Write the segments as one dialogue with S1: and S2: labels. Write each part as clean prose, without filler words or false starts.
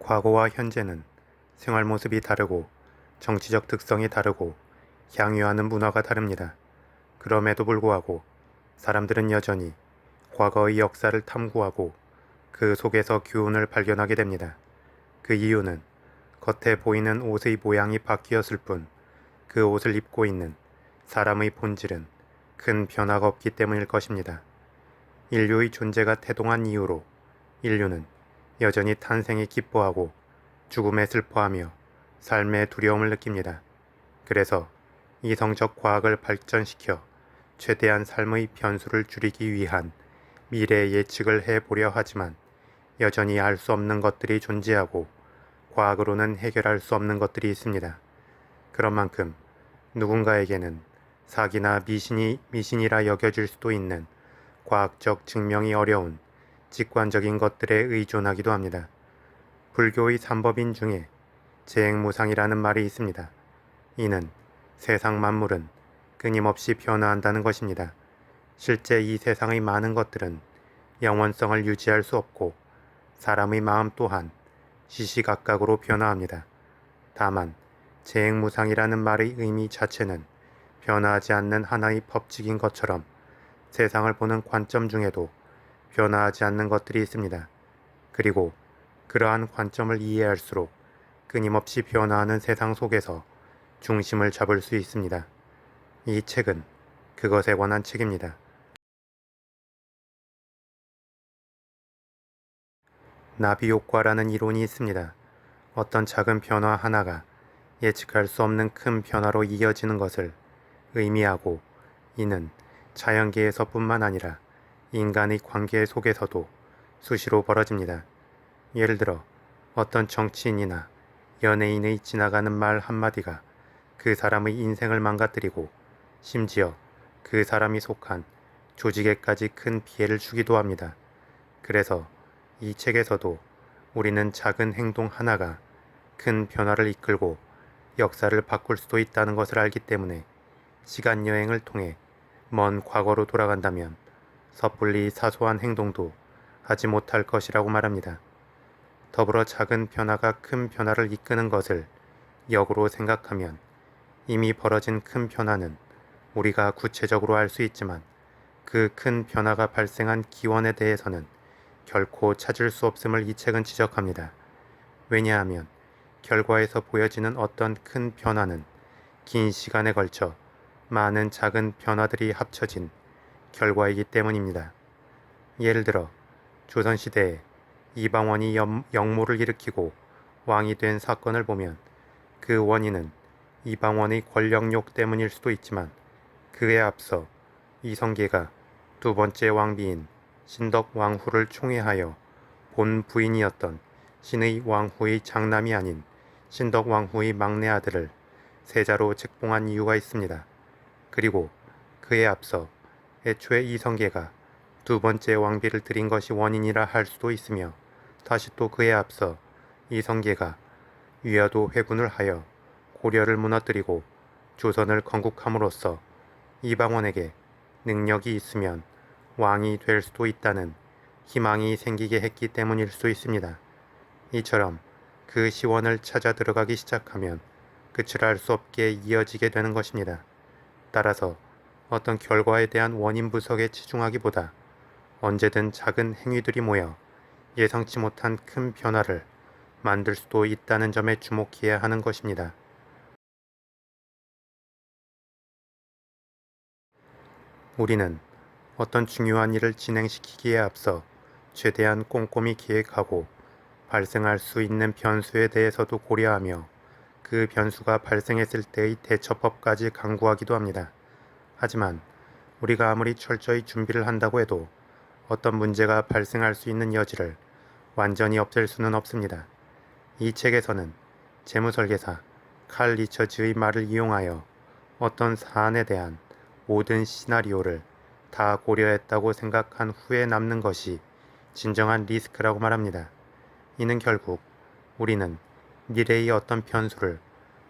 S1: 과거와 현재는 생활 모습이 다르고 정치적 특성이 다르고 향유하는 문화가 다릅니다. 그럼에도 불구하고 사람들은 여전히 과거의 역사를 탐구하고 그 속에서 교훈을 발견하게 됩니다. 그 이유는 겉에 보이는 옷의 모양이 바뀌었을 뿐 그 옷을 입고 있는 사람의 본질은 큰 변화가 없기 때문일 것입니다. 인류의 존재가 태동한 이후로 인류는 여전히 탄생에 기뻐하고 죽음에 슬퍼하며 삶의 두려움을 느낍니다. 그래서 이성적 과학을 발전시켜 최대한 삶의 변수를 줄이기 위한 미래 예측을 해보려 하지만 여전히 알 수 없는 것들이 존재하고 과학으로는 해결할 수 없는 것들이 있습니다. 그런 만큼 누군가에게는 사기나 미신이라 여겨질 수도 있는 과학적 증명이 어려운 직관적인 것들에 의존하기도 합니다. 불교의 삼법인 중에 재행무상이라는 말이 있습니다. 이는 세상 만물은 끊임없이 변화한다는 것입니다. 실제 이 세상의 많은 것들은 영원성을 유지할 수 없고 사람의 마음 또한 시시각각으로 변화합니다. 다만 재행무상이라는 말의 의미 자체는 변화하지 않는 하나의 법칙인 것처럼 세상을 보는 관점 중에도 변화하지 않는 것들이 있습니다. 그리고 그러한 관점을 이해할수록 끊임없이 변화하는 세상 속에서 중심을 잡을 수 있습니다. 이 책은 그것에 관한 책입니다. 나비효과라는 이론이 있습니다. 어떤 작은 변화 하나가 예측할 수 없는 큰 변화로 이어지는 것을 의미하고 이는 자연계에서뿐만 아니라 인간의 관계 속에서도 수시로 벌어집니다. 예를 들어 어떤 정치인이나 연예인의 지나가는 말 한마디가 그 사람의 인생을 망가뜨리고 심지어 그 사람이 속한 조직에까지 큰 피해를 주기도 합니다. 그래서 이 책에서도 우리는 작은 행동 하나가 큰 변화를 이끌고 역사를 바꿀 수도 있다는 것을 알기 때문에 시간여행을 통해 먼 과거로 돌아간다면 섣불리 사소한 행동도 하지 못할 것이라고 말합니다. 더불어 작은 변화가 큰 변화를 이끄는 것을 역으로 생각하면 이미 벌어진 큰 변화는 우리가 구체적으로 알 수 있지만 그 큰 변화가 발생한 기원에 대해서는 결코 찾을 수 없음을 이 책은 지적합니다. 왜냐하면 결과에서 보여지는 어떤 큰 변화는 긴 시간에 걸쳐 많은 작은 변화들이 합쳐진 결과이기 때문입니다. 예를 들어 조선시대에 이방원이 역모를 일으키고 왕이 된 사건을 보면 그 원인은 이방원의 권력욕 때문일 수도 있지만 그에 앞서 이성계가 두 번째 왕비인 신덕왕후를 총애하여 본 부인이었던 신의 왕후의 장남이 아닌 신덕왕후의 막내 아들을 세자로 책봉한 이유가 있습니다. 그리고 그에 앞서 애초에 이성계가 두 번째 왕비를 들인 것이 원인이라 할 수도 있으며 다시 또 그에 앞서 이성계가 위화도 회군을 하여 고려를 무너뜨리고 조선을 건국함으로써 이방원에게 능력이 있으면 왕이 될 수도 있다는 희망이 생기게 했기 때문일 수 있습니다. 이처럼 그 시원을 찾아 들어가기 시작하면 끝을 알 수 없게 이어지게 되는 것입니다. 따라서 어떤 결과에 대한 원인 분석에 치중하기보다 언제든 작은 행위들이 모여 예상치 못한 큰 변화를 만들 수도 있다는 점에 주목해야 하는 것입니다. 우리는 어떤 중요한 일을 진행시키기에 앞서 최대한 꼼꼼히 계획하고 발생할 수 있는 변수에 대해서도 고려하며 그 변수가 발생했을 때의 대처법까지 강구하기도 합니다. 하지만 우리가 아무리 철저히 준비를 한다고 해도 어떤 문제가 발생할 수 있는 여지를 완전히 없앨 수는 없습니다. 이 책에서는 재무설계사 칼 리처즈의 말을 이용하여 어떤 사안에 대한 모든 시나리오를 다 고려했다고 생각한 후에 남는 것이 진정한 리스크라고 말합니다. 이는 결국 우리는 미래의 어떤 변수를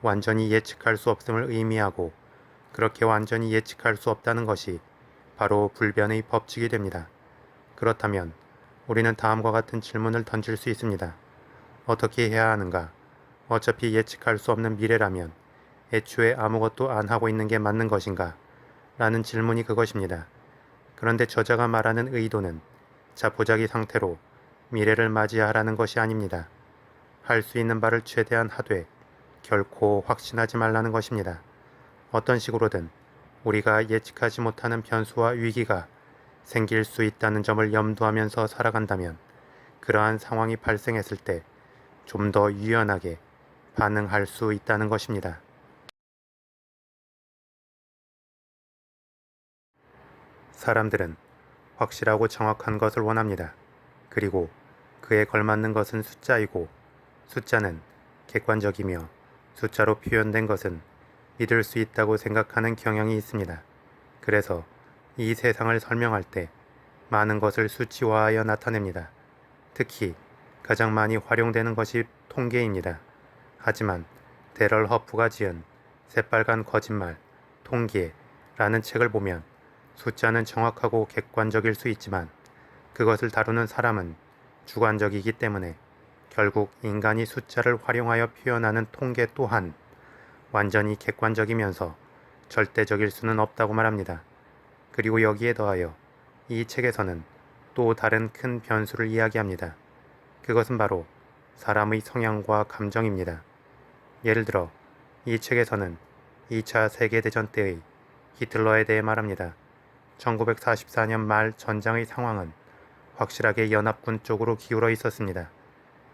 S1: 완전히 예측할 수 없음을 의미하고 그렇게 완전히 예측할 수 없다는 것이 바로 불변의 법칙이 됩니다. 그렇다면 우리는 다음과 같은 질문을 던질 수 있습니다. 어떻게 해야 하는가? 어차피 예측할 수 없는 미래라면 애초에 아무것도 안 하고 있는 게 맞는 것인가? 라는 질문이 그것입니다. 그런데 저자가 말하는 의도는 자포자기 상태로 미래를 맞이하라는 것이 아닙니다. 할 수 있는 바를 최대한 하되 결코 확신하지 말라는 것입니다. 어떤 식으로든 우리가 예측하지 못하는 변수와 위기가 생길 수 있다는 점을 염두하면서 살아간다면 그러한 상황이 발생했을 때 좀 더 유연하게 반응할 수 있다는 것입니다. 사람들은 확실하고 정확한 것을 원합니다. 그리고 그에 걸맞는 것은 숫자이고 숫자는 객관적이며 숫자로 표현된 것은 믿을 수 있다고 생각하는 경향이 있습니다. 그래서 이 세상을 설명할 때 많은 것을 수치화하여 나타냅니다. 특히 가장 많이 활용되는 것이 통계입니다. 하지만 데럴 허프가 지은 새빨간 거짓말, 통계라는 책을 보면 숫자는 정확하고 객관적일 수 있지만 그것을 다루는 사람은 주관적이기 때문에 결국 인간이 숫자를 활용하여 표현하는 통계 또한 완전히 객관적이면서 절대적일 수는 없다고 말합니다. 그리고 여기에 더하여 이 책에서는 또 다른 큰 변수를 이야기합니다. 그것은 바로 사람의 성향과 감정입니다. 예를 들어 이 책에서는 2차 세계대전 때의 히틀러에 대해 말합니다. 1944년 말 전장의 상황은 확실하게 연합군 쪽으로 기울어 있었습니다.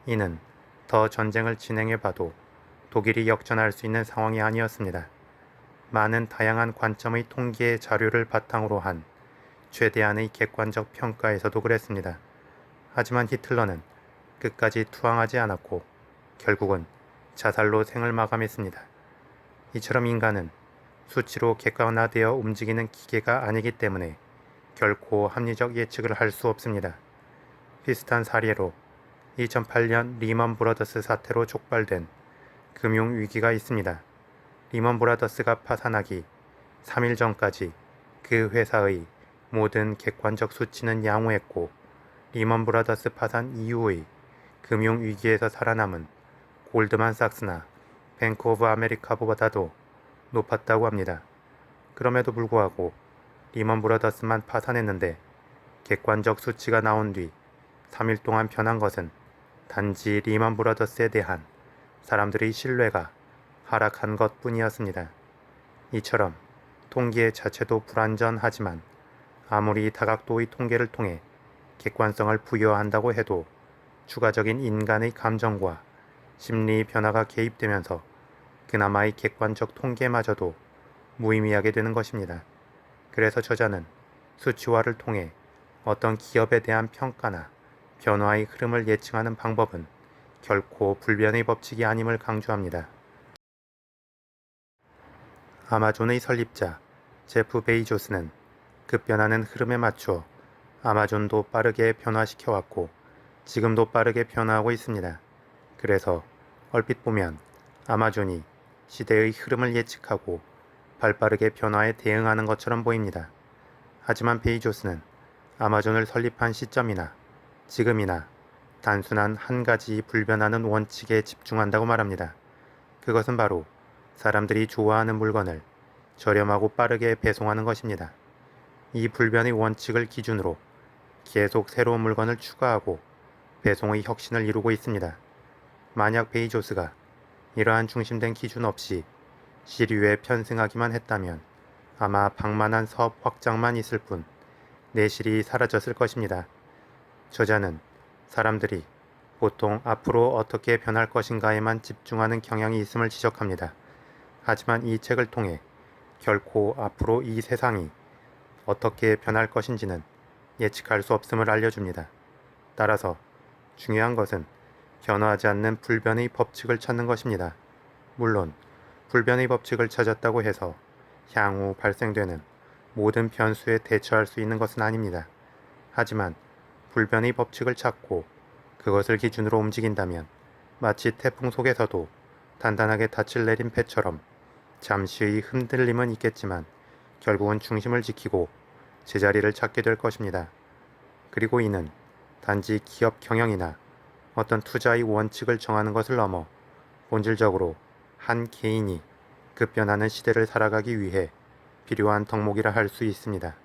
S1: 이는 더 전쟁을 진행해 봐도 독일이 역전할 수 있는 상황이 아니었습니다. 많은 다양한 관점의 통계 자료를 바탕으로 한 최대한의 객관적 평가에서도 그랬습니다. 하지만 히틀러는 끝까지 투항하지 않았고 결국은 자살로 생을 마감했습니다. 이처럼 인간은 수치로 객관화되어 움직이는 기계가 아니기 때문에 결코 합리적 예측을 할 수 없습니다. 비슷한 사례로 2008년 리먼 브라더스 사태로 촉발된 금융위기가 있습니다. 리먼 브라더스가 파산하기 3일 전까지 그 회사의 모든 객관적 수치는 양호했고 리먼 브라더스 파산 이후의 금융위기에서 살아남은 골드만삭스나 뱅크 오브 아메리카보다도 높았다고 합니다. 그럼에도 불구하고 리먼 브라더스만 파산했는데 객관적 수치가 나온 뒤 3일 동안 변한 것은 단지 리먼 브라더스에 대한 사람들의 신뢰가 하락한 것 뿐이었습니다. 이처럼 통계 자체도 불완전하지만 아무리 다각도의 통계를 통해 객관성을 부여한다고 해도 추가적인 인간의 감정과 심리 변화가 개입되면서 그나마의 객관적 통계마저도 무의미하게 되는 것입니다. 그래서 저자는 수치화를 통해 어떤 기업에 대한 평가나 변화의 흐름을 예측하는 방법은 결코 불변의 법칙이 아님을 강조합니다. 아마존의 설립자 제프 베이조스는 급변하는 흐름에 맞추어 아마존도 빠르게 변화시켜왔고 지금도 빠르게 변화하고 있습니다. 그래서 얼핏 보면 아마존이 시대의 흐름을 예측하고 발빠르게 변화에 대응하는 것처럼 보입니다. 하지만 베이조스는 아마존을 설립한 시점이나 지금이나 단순한 한 가지 불변하는 원칙에 집중한다고 말합니다. 그것은 바로 사람들이 좋아하는 물건을 저렴하고 빠르게 배송하는 것입니다. 이 불변의 원칙을 기준으로 계속 새로운 물건을 추가하고 배송의 혁신을 이루고 있습니다. 만약 베이조스가 이러한 중심된 기준 없이 시류에 편승하기만 했다면 아마 방만한 사업 확장만 있을 뿐 내실이 사라졌을 것입니다. 저자는 사람들이 보통 앞으로 어떻게 변할 것인가에만 집중하는 경향이 있음을 지적합니다. 하지만 이 책을 통해 결코 앞으로 이 세상이 어떻게 변할 것인지는 예측할 수 없음을 알려줍니다. 따라서 중요한 것은 변화하지 않는 불변의 법칙을 찾는 것입니다. 물론 불변의 법칙을 찾았다고 해서 향후 발생되는 모든 변수에 대처할 수 있는 것은 아닙니다. 하지만 불변의 법칙을 찾고 그것을 기준으로 움직인다면 마치 태풍 속에서도 단단하게 닻을 내린 배처럼 잠시의 흔들림은 있겠지만 결국은 중심을 지키고 제자리를 찾게 될 것입니다. 그리고 이는 단지 기업 경영이나 어떤 투자의 원칙을 정하는 것을 넘어 본질적으로 한 개인이 급변하는 시대를 살아가기 위해 필요한 덕목이라 할 수 있습니다.